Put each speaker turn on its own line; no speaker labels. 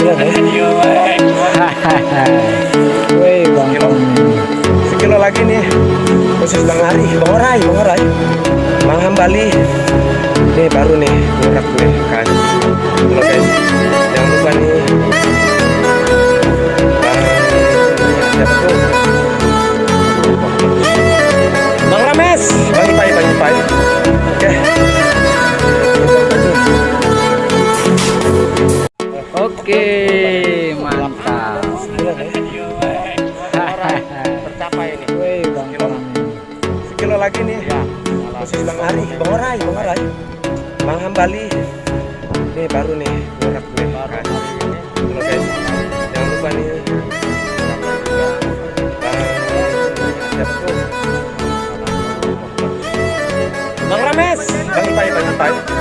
Wih, bang.
Sekilo lagi nih. Khusus Bang Ari, Bang Orai, Bang Hambali. Nih baru nih, murah nih kan. Halo guys, jangan lupa nih. Siapa tuh? Bang Rames, Bang Ipai. Oke.
Oke, mantap.
Tercapai nih.
Wih, bang.
Sekilo lagi nih. Khusus Bang Ari, Bang Orai, Bang Hambali. Nih baru nih, murah nih kan. Halo guys, jangan lupa nih. Siapa tuh? Bang Rames, Bang Ipai.